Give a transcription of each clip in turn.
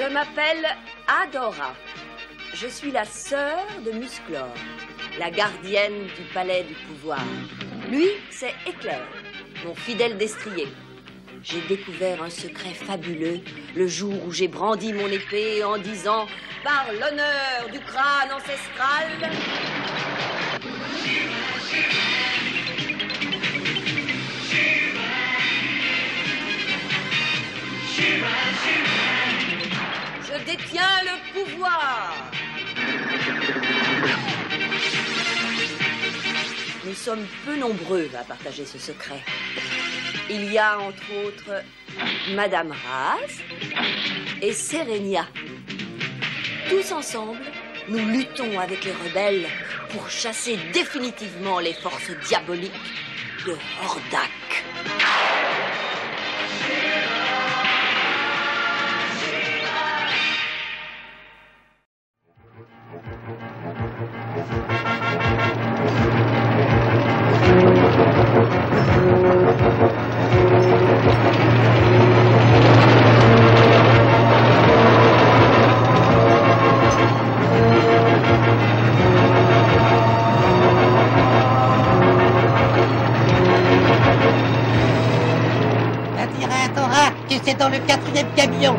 Je m'appelle Adora. Je suis la sœur de Musclor, la gardienne du palais du pouvoir. Lui, c'est Éclair, mon fidèle destrier. J'ai découvert un secret fabuleux le jour où j'ai brandi mon épée en disant « Par l'honneur du crâne ancestral », je détiens le pouvoir. Nous sommes peu nombreux à partager ce secret. Il y a entre autres Madame Raz et Serenia. Tous ensemble, nous luttons avec les rebelles pour chasser définitivement les forces diaboliques de Hordak. C'est dans le 4e camion.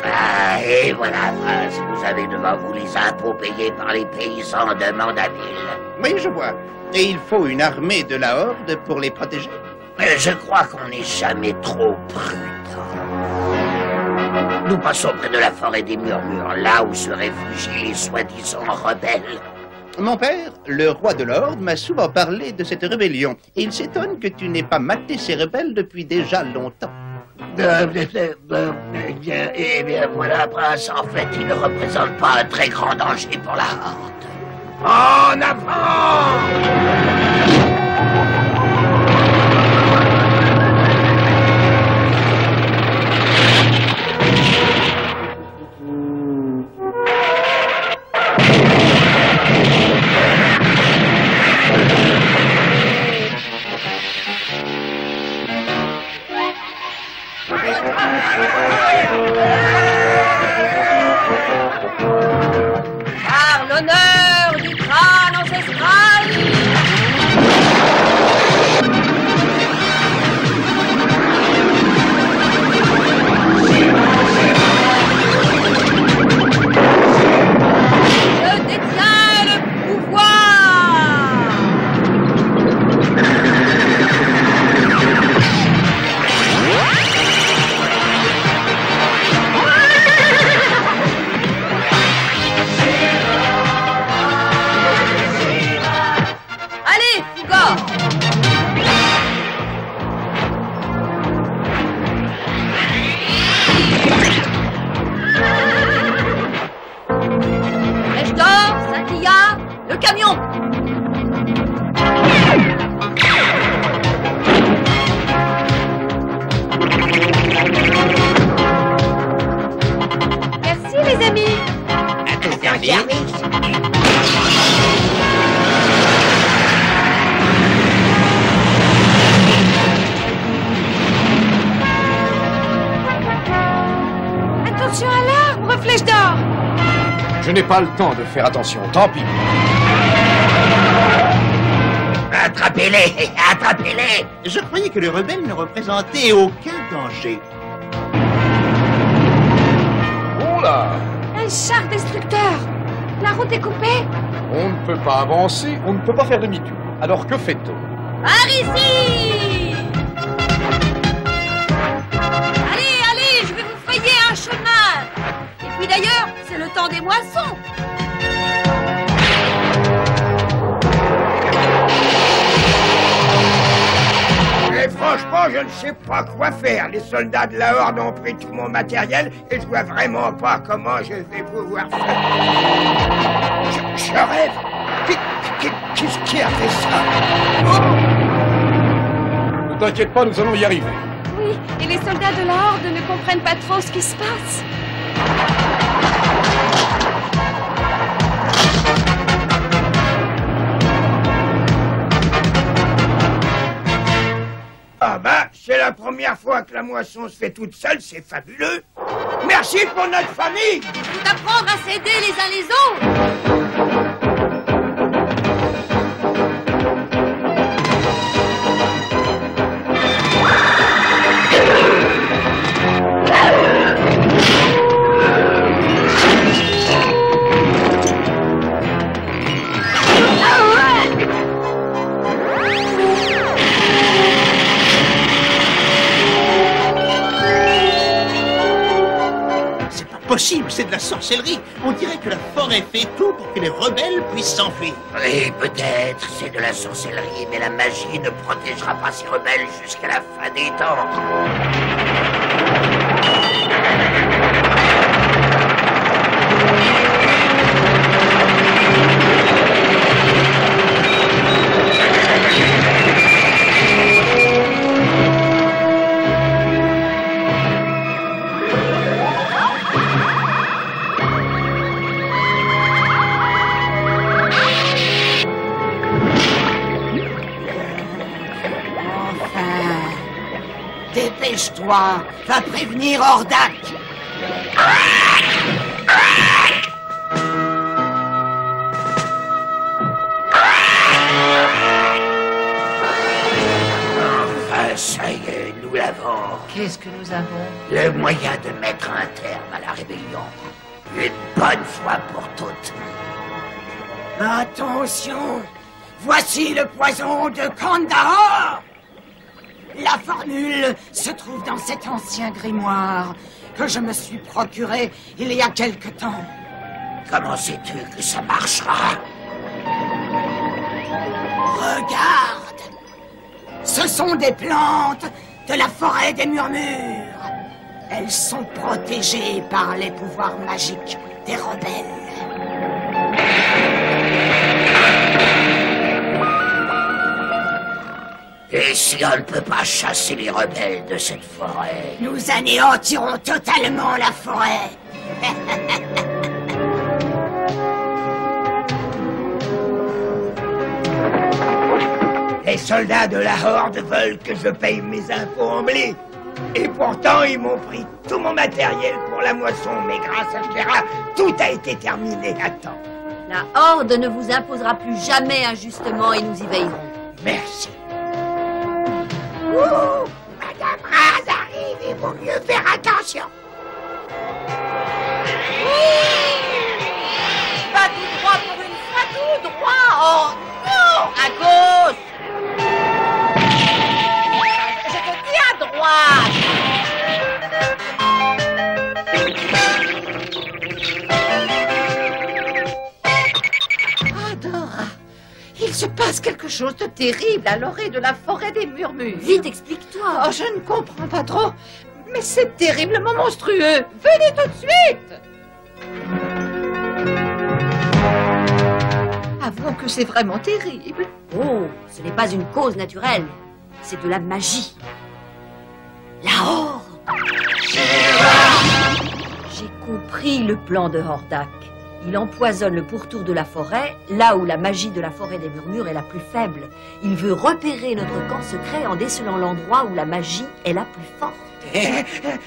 Ah, et voilà, Raz, vous avez devant vous les impôts payés par les paysans de Mandaville. Oui, je vois. Et il faut une armée de la Horde pour les protéger. Je crois qu'on n'est jamais trop prudent. Nous passons près de la forêt des murmures, là où se réfugient les soi-disant rebelles. Mon père, le roi de la Horde, m'a souvent parlé de cette rébellion. Et il s'étonne que tu n'aies pas maté ces rebelles depuis déjà longtemps. Eh bien, voilà, Prince, en fait, ils ne représentent pas un très grand danger pour la Horde. En avant! Par l'honneur du crâne ancestral, je détiens le pouvoir. Allez, Fouga! Flèche d'or, Saint-Clia, le camion! Merci les amis! À ton service. Attention à l'arbre, Flèche d'or! Je n'ai pas le temps de faire attention, tant pis. Attrapez-les! Attrapez-les! Je croyais que les rebelles ne représentaient aucun danger. Oh là! Un char destructeur! La route est coupée! On ne peut pas avancer, on ne peut pas faire demi-tour. Alors que fait-on? Par ici! Allez, allez, je vais vous frayer un chemin! Et puis d'ailleurs, c'est le temps des moissons! Et franchement, je ne sais pas quoi faire. Les soldats de la Horde ont pris tout mon matériel et je vois vraiment pas comment je vais pouvoir faire. Je rêve. Qu'est-ce qui a fait ça? Ne t'inquiète pas, nous allons y arriver. Oui, et les soldats de la Horde ne comprennent pas trop ce qui se passe. Ah bah, c'est la première fois que la moisson se fait toute seule, c'est fabuleux. Merci pour notre famille. Faut apprendre à s'aider les uns les autres. Possible, c'est de la sorcellerie. On dirait que la forêt fait tout pour que les rebelles puissent s'enfuir. Oui, peut-être, c'est de la sorcellerie, mais la magie ne protégera pas ces rebelles jusqu'à la fin des temps. Dépêche-toi, va prévenir Hordak. Enfin, ça y est, nous l'avons. Qu'est-ce que nous avons? Le moyen de mettre un terme à la rébellion. Une bonne fois pour toutes. Attention, voici le poison de Kandahar. La formule se trouve dans cet ancien grimoire que je me suis procuré il y a quelque temps. Comment sais-tu que ça marchera? Regarde! Ce sont des plantes de la forêt des murmures. Elles sont protégées par les pouvoirs magiques des rebelles. Et si on ne peut pas chasser les rebelles de cette forêt? Nous anéantirons totalement la forêt. Les soldats de la Horde veulent que je paye mes impôts en blé. Et pourtant, ils m'ont pris tout mon matériel pour la moisson. Mais grâce à Chéra, tout a été terminé à temps. La Horde ne vous imposera plus jamais injustement et nous y veillerons. Merci. Ouh, Madame Raz arrive, il vaut mieux faire attention. Pas tout droit pour une fois, tout droit. Oh non, à gauche. Je te dis à droite. Adora, il se passe quelque chose de terrible à l'orée de la forêt des murmures. Vite, explique-toi. Oh, je ne comprends pas trop, mais c'est terriblement monstrueux. Venez tout de suite. Avouons que c'est vraiment terrible. Oh, ce n'est pas une cause naturelle. C'est de la magie. La Horde. J'ai compris le plan de Hordak. Il empoisonne le pourtour de la forêt, là où la magie de la forêt des murmures est la plus faible. Il veut repérer notre camp secret en décelant l'endroit où la magie est la plus forte.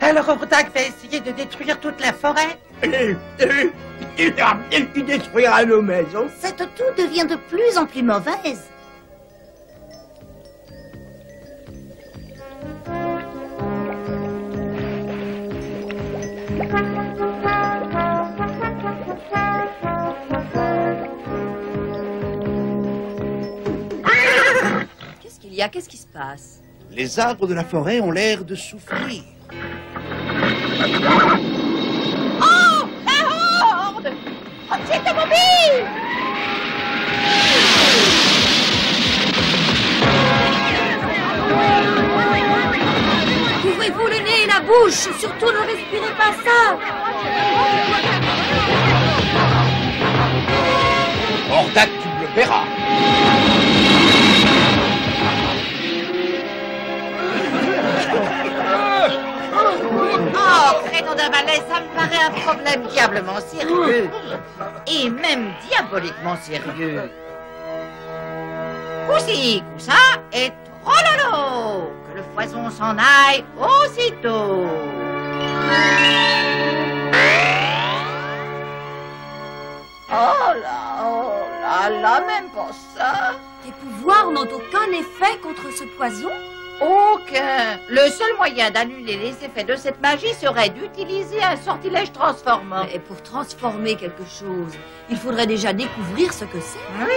Alors Hordak va essayer de détruire toute la forêt? Il détruira nos maisons. Cette toux devient de plus en plus mauvaise. Qu'est-ce qu'il y a? Qu'est-ce qui se passe? Les arbres de la forêt ont l'air de souffrir. Oh, la Horde! Objecte mobile! Couvrez-vous le nez et la bouche, surtout ne respirez pas ça. Hordak, tu me le verras. d'un valet, ça me paraît un problème diablement sérieux. Et même diaboliquement sérieux. Coussi, coussa et trololo, que le foison s'en aille aussitôt. Oh là, même pas ça. Tes pouvoirs n'ont aucun effet contre ce poison? Aucun. Le seul moyen d'annuler les effets de cette magie serait d'utiliser un sortilège transformant. Et pour transformer quelque chose, il faudrait déjà découvrir ce que c'est. Oui.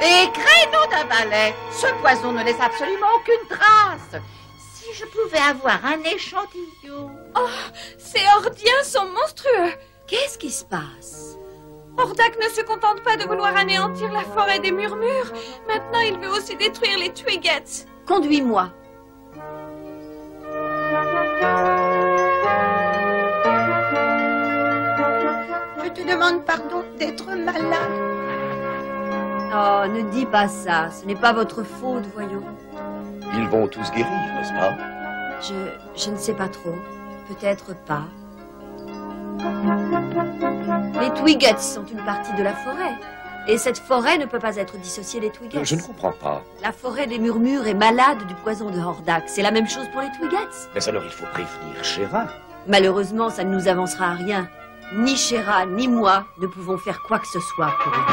Et créneau d'un valet, ce poison ne laisse absolument aucune trace. Si je pouvais avoir un échantillon. Oh, ces Hordiens sont monstrueux. Qu'est-ce qui se passe? Hordak ne se contente pas de vouloir anéantir la forêt des murmures. Maintenant, il veut aussi détruire les Twiggets. Conduis-moi. Je te demande pardon d'être malade. Oh, ne dis pas ça. Ce n'est pas votre faute, voyons. Ils vont tous guérir, n'est-ce pas? Je ne sais pas trop. Peut-être pas. Les Twiggets sont une partie de la forêt. Et cette forêt ne peut pas être dissociée des Twiggets. Je ne comprends pas. La forêt des murmures est malade du poison de Hordak. C'est la même chose pour les Twiggets. Mais alors il faut prévenir Shera. Malheureusement, ça ne nous avancera à rien. Ni Shera, ni moi ne pouvons faire quoi que ce soit pour eux.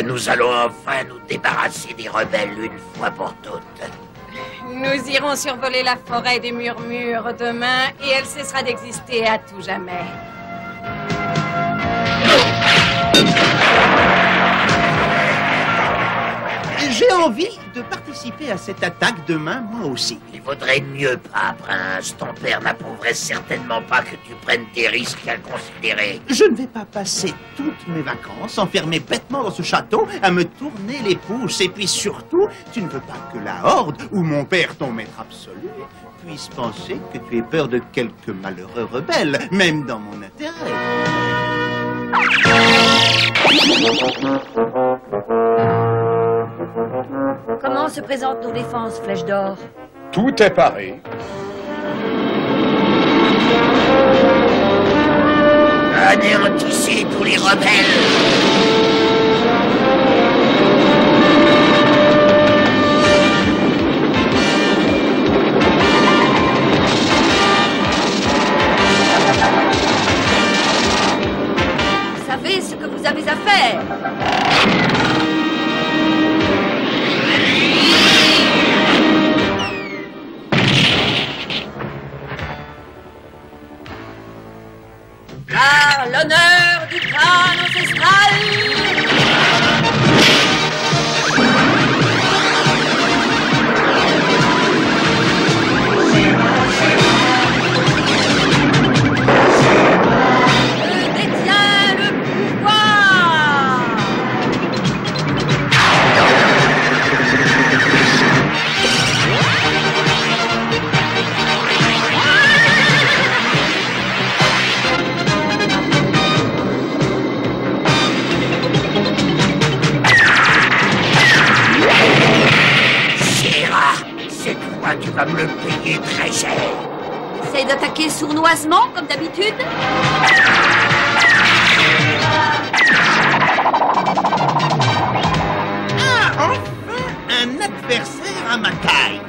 Nous allons enfin nous débarrasser des rebelles une fois pour toutes. Nous irons survoler la forêt des murmures demain et elle cessera d'exister à tout jamais. J'ai envie de participer à cette attaque demain, moi aussi. Il vaudrait mieux pas, Prince. Ton père n'approuverait certainement pas que tu prennes des risques inconsidérés. Je ne vais pas passer toutes mes vacances enfermé bêtement dans ce château à me tourner les pouces. Et puis surtout, tu ne veux pas que la Horde, ou mon père, ton maître absolu, puisse penser que tu aies peur de quelques malheureux rebelles, même dans mon intérêt. Comment se présentent nos défenses, Flèche d'Or? Tout est paré. Anéantissez tous les rebelles. Vous savez ce que vous avez à faire. Par l'honneur du crâne ancestral. Je détiens le pouvoir. Tu vas me le payer très cher. Essaye d'attaquer sournoisement, comme d'habitude. Ah, enfin, un adversaire à ma taille.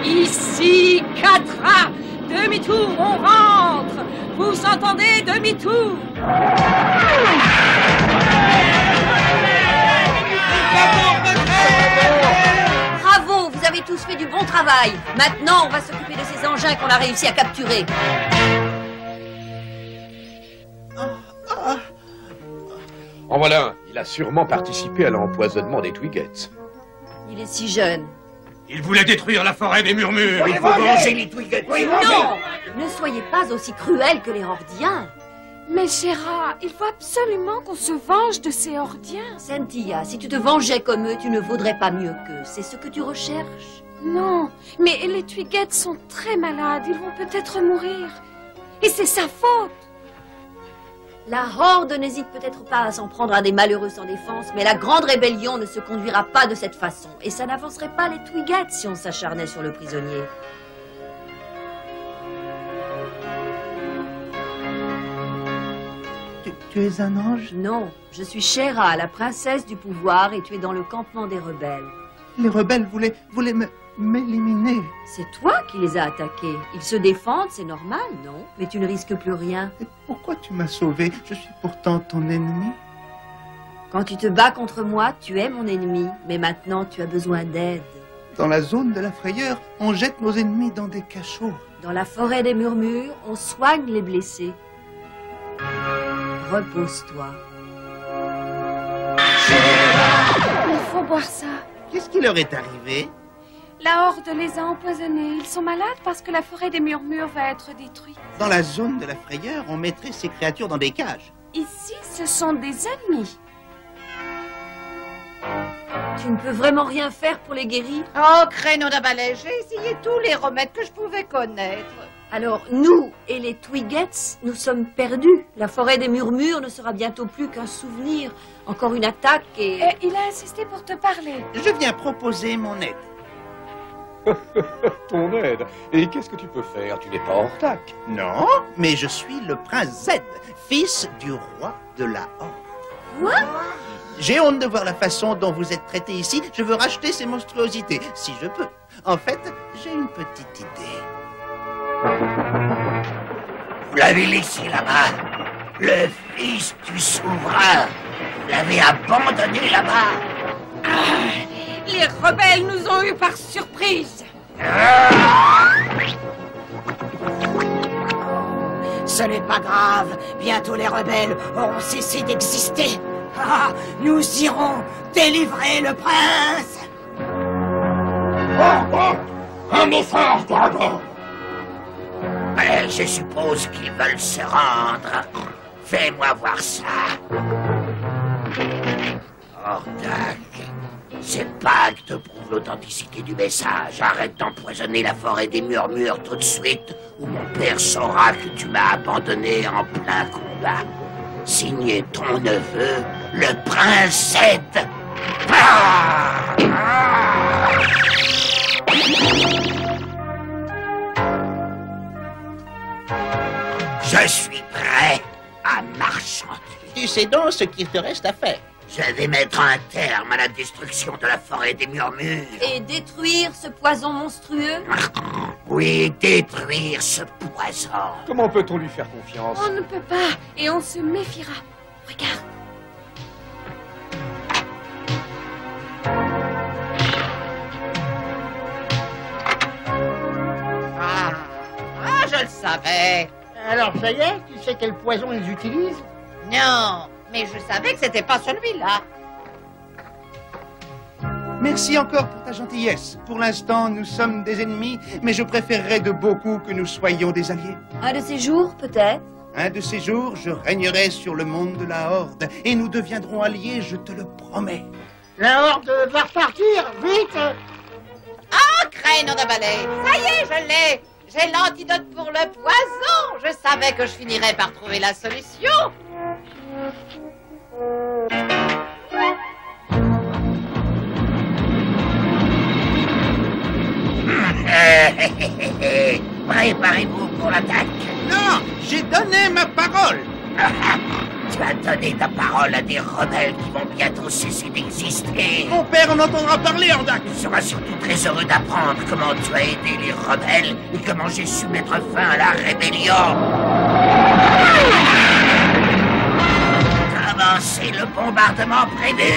Ici, Catra. Demi-tour, on rentre. Vous entendez, demi-tour. Bravo, vous avez tous fait du bon travail. Maintenant, on va s'occuper de ces engins qu'on a réussi à capturer. En voilà un. Il a sûrement participé à l'empoisonnement des Twiggets. Il est si jeune. Il voulait détruire la forêt des murmures. Il faut venger les Twiggets. Non, ne soyez pas aussi cruel que les Hordiens. Mais Chéra, il faut absolument qu'on se venge de ces Hordiens. Cynthia, si tu te vengeais comme eux, tu ne vaudrais pas mieux qu'eux. C'est ce que tu recherches? Non, mais les Twi'leks sont très malades. Ils vont peut-être mourir. Et c'est sa faute. La Horde n'hésite peut-être pas à s'en prendre à des malheureux sans défense, mais la Grande Rébellion ne se conduira pas de cette façon. Et ça n'avancerait pas les Twi'leks si on s'acharnait sur le prisonnier. Tu es un ange? Non, je suis Shera, la princesse du pouvoir, et tu es dans le campement des rebelles. Les rebelles voulaient m'éliminer. C'est toi qui les as attaqués. Ils se défendent, c'est normal, non? Mais tu ne risques plus rien. Et pourquoi tu m'as sauvé? Je suis pourtant ton ennemi. Quand tu te bats contre moi, tu es mon ennemi. Mais maintenant, tu as besoin d'aide. Dans la zone de la frayeur, on jette nos ennemis dans des cachots. Dans la forêt des murmures, on soigne les blessés. Repose-toi. Il faut boire ça. Qu'est-ce qui leur est arrivé? La Horde les a empoisonnés. Ils sont malades parce que la forêt des murmures va être détruite. Dans la zone de la frayeur, on mettrait ces créatures dans des cages. Ici, ce sont des ennemis. Tu ne peux vraiment rien faire pour les guérir? Oh, créneau d'un balai, j'ai essayé tous les remèdes que je pouvais connaître. Alors, nous et les Twi'leks, nous sommes perdus. La forêt des murmures ne sera bientôt plus qu'un souvenir. Encore une attaque et... Il a insisté pour te parler. Je viens proposer mon aide. Ton aide. Et qu'est-ce que tu peux faire? Tu n'es pas Hordak. Non, mais je suis le prince Zed, fils du roi de la Horde. Quoi? J'ai honte de voir la façon dont vous êtes traité ici. Je veux racheter ces monstruosités, si je peux. En fait, j'ai une petite idée. Vous l'avez laissé là-bas. Le fils du souverain. Vous l'avez abandonné là-bas. Les rebelles nous ont eu par surprise. Ce n'est pas grave. Bientôt les rebelles auront cessé d'exister. Ah, nous irons délivrer le prince. Un effort, Dragon. Mais je suppose qu'ils veulent se rendre. Fais-moi voir ça. Hordak, ces pactes prouvent l'authenticité du message. Arrête d'empoisonner la forêt des murmures tout de suite, ou mon père saura que tu m'as abandonné en plein combat. Signé ton neveu, le prince Zed. Je suis prêt à marchander. Tu sais donc ce qu'il te reste à faire. Je vais mettre un terme à la destruction de la forêt des murmures. Et détruire ce poison monstrueux? Oui, détruire ce poison. Comment peut-on lui faire confiance? On ne peut pas, et on se méfiera. Regarde. Je le savais. Alors ça y est, tu sais quel poison ils utilisent? Non, mais je savais que c'était pas celui-là. Merci encore pour ta gentillesse. Pour l'instant, nous sommes des ennemis, mais je préférerais de beaucoup que nous soyons des alliés. Un de ces jours, peut-être? Un de ces jours, je régnerai sur le monde de la Horde, et nous deviendrons alliés, je te le promets. La Horde va repartir, vite! Oh, créneau d'un balai. Ça y est, je l'ai. J'ai l'antidote pour le poison. Je savais que je finirais par trouver la solution. Préparez-vous pour l'attaque. Non, j'ai donné ma parole. Tu as donné ta parole à des rebelles qui vont bientôt cesser d'exister. Mon père en entendra parler, Hordak. Tu seras surtout très heureux d'apprendre comment tu as aidé les rebelles et comment j'ai su mettre fin à la rébellion. Commencez le bombardement prévu.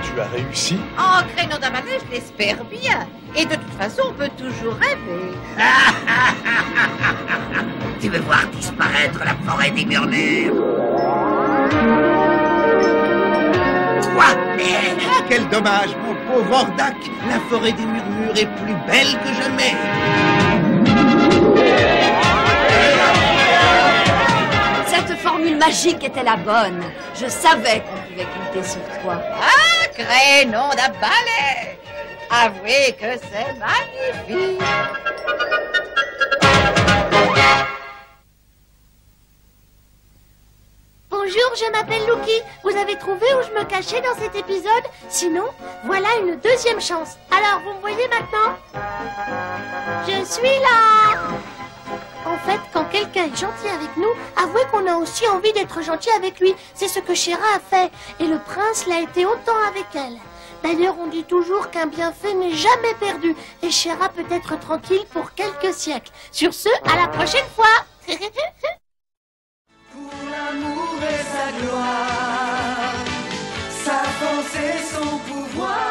Tu as réussi? Oh, créneau d'un balai, je l'espère bien. Et de toute façon, on peut toujours rêver. Tu veux voir disparaître la forêt des murmures? Quoi? Ah, quel dommage, mon pauvre Hordak. La forêt des murmures est plus belle que jamais. Cette formule magique était la bonne. Je savais qu'on pouvait compter sur toi. Sacré nom de balai! Avouez que c'est magnifique! Bonjour, je m'appelle Lucky. Vous avez trouvé où je me cachais dans cet épisode? Sinon, voilà une deuxième chance. Alors, vous me voyez maintenant? Je suis là! En fait, quand quelqu'un est gentil avec nous, avouez qu'on a aussi envie d'être gentil avec lui. C'est ce que Chéra a fait. Et le prince l'a été autant avec elle. D'ailleurs, on dit toujours qu'un bienfait n'est jamais perdu. Et Chéra peut être tranquille pour quelques siècles. Sur ce, à la prochaine fois! Pour l'amour et sa gloire, sa force et son pouvoir.